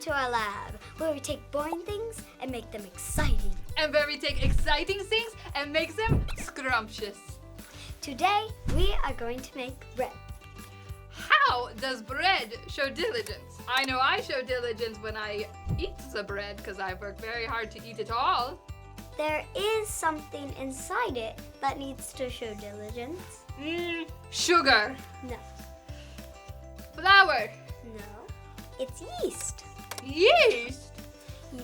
to our lab, where we take boring things and make them exciting. And where we take exciting things and make them scrumptious. Today, we are going to make bread. How does bread show diligence? I know I show diligence when I eat the bread because I work very hard to eat it all. There is something inside it that needs to show diligence. Sugar. No. Flour. No. It's yeast. Yeast.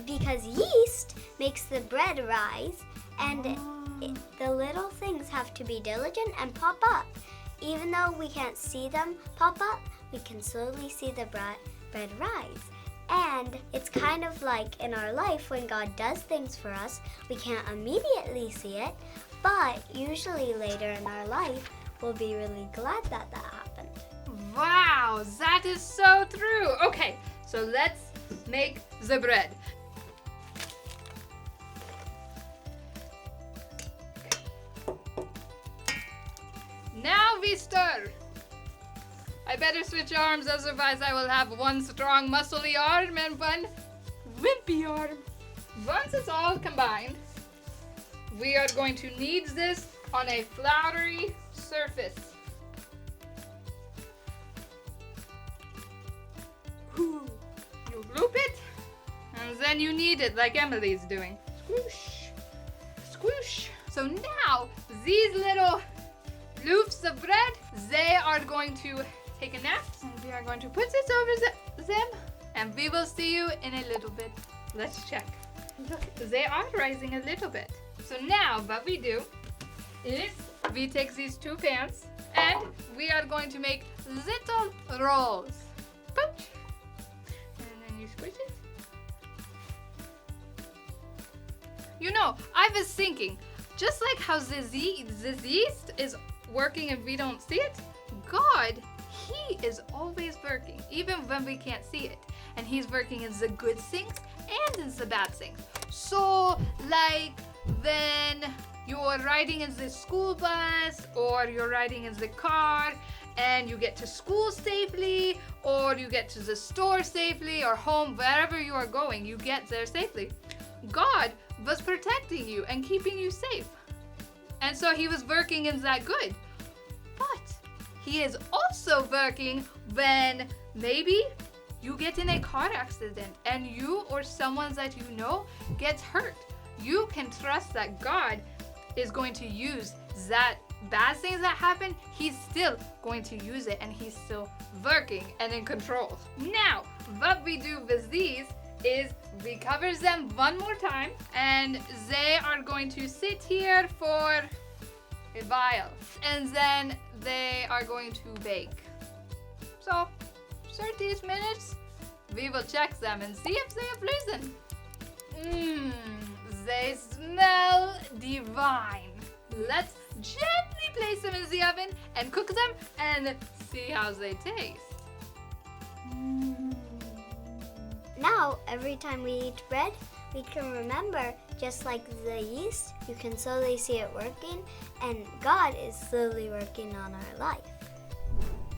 Because yeast makes the bread rise, and the little things have to be diligent and pop up. Even though we can't see them pop up, we can slowly see the bread rise. And it's kind of like in our life when God does things for us, we can't immediately see it, but usually later in our life, we'll be really glad that happened. Wow, that is so true. Okay, so let's make the bread. Now we stir. I better switch arms, otherwise I will have one strong muscly arm and one wimpy arm. Once it's all combined, we are going to knead this on a floury surface. You loop it, and then you knead it like Emily's doing. Squoosh, squoosh. So now, these little loops of bread, they are going to take a nap, and we are going to put this over them, and we will see you in a little bit. Let's check. Look, they are rising a little bit. So now what we do is we take these two pans, and we are going to make little rolls. Pooch. And then you squish it. You know, I was thinking, just like how this yeast is working and we don't see it, God, He is always working, even when we can't see it. And He's working in the good things and in the bad things. So, like when you're riding in the school bus, or you're riding in the car, and you get to school safely, or you get to the store safely, or home, wherever you are going, you get there safely. God was protecting you and keeping you safe. And so He was working in that good. But He is also working when maybe you get in a car accident and you or someone that you know gets hurt. You can trust that God is going to use that bad things that happen. He's still going to use it, and He's still working and in control. Now, what we do with these is we cover them one more time, and they are going to sit here for a while, and then they are going to bake. So 30 minutes, we will check them and see if they have risen. They smell divine. Let's gently place them in the oven and cook them and see how they taste. Now, every time we eat bread, we can remember, just like the yeast, you can slowly see it working, and God is slowly working on our life.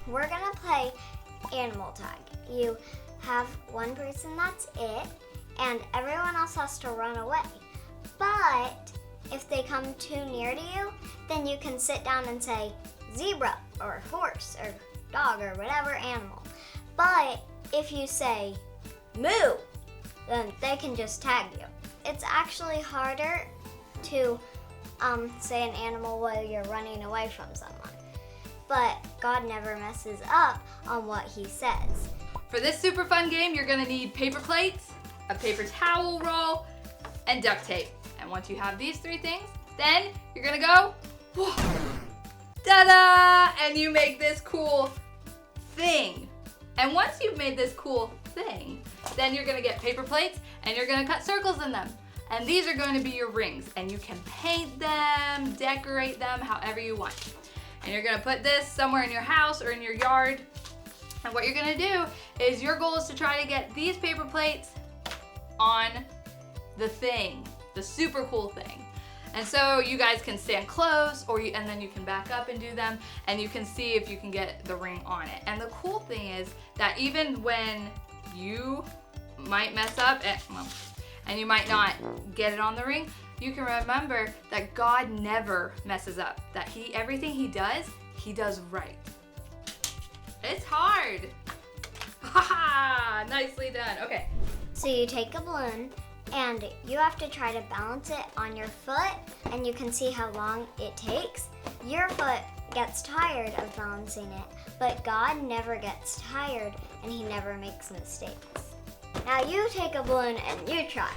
We're gonna play Animal Tag. You have one person, that's it, and everyone else has to run away. But if they come too near to you, then you can sit down and say zebra or horse or dog or whatever animal. But if you say moo, then they can just tag you. It's actually harder to say an animal while you're running away from someone. But God never messes up on what He says. For this super fun game, you're gonna need paper plates, a paper towel roll, and duct tape. And once you have these three things, then you're gonna go, whoa, ta-da! And you make this cool thing. And once you've made this cool thing, then you're gonna get paper plates and you're gonna cut circles in them. And these are going to be your rings, and you can paint them, decorate them however you want. And you're gonna put this somewhere in your house or in your yard. And what you're gonna do is, your goal is to try to get these paper plates on the thing, the super cool thing. And so you guys can stand close, and then you can back up and do them, and you can see if you can get the ring on it. And the cool thing is that even when you might mess up and you might not get it on the ring, you can remember that God never messes up. That everything he does right. It's hard. Haha, nicely done. Okay. So you take a balloon and you have to try to balance it on your foot, and you can see how long it takes. Your foot gets tired of balancing it, but God never gets tired and he never makes mistakes. Now you take a balloon and you try.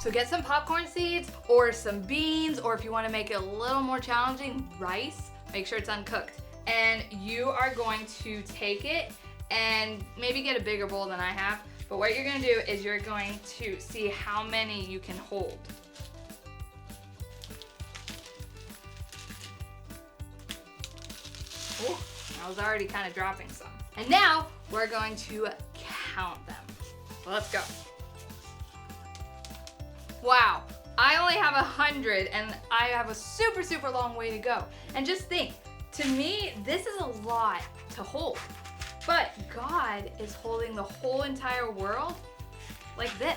So get some popcorn seeds or some beans, or if you want to make it a little more challenging, rice. Make sure it's uncooked. And you are going to take it and maybe get a bigger bowl than I have. But what you're going to do is you're going to see how many you can hold. Oh, I was already kind of dropping some. And now we're going to count them. So let's go. Wow, I only have 100 and I have a super, super long way to go. And just think, to me, this is a lot to hold. But God is holding the whole entire world like this.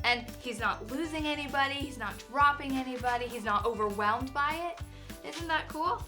And he's not losing anybody, he's not dropping anybody, he's not overwhelmed by it. Isn't that cool?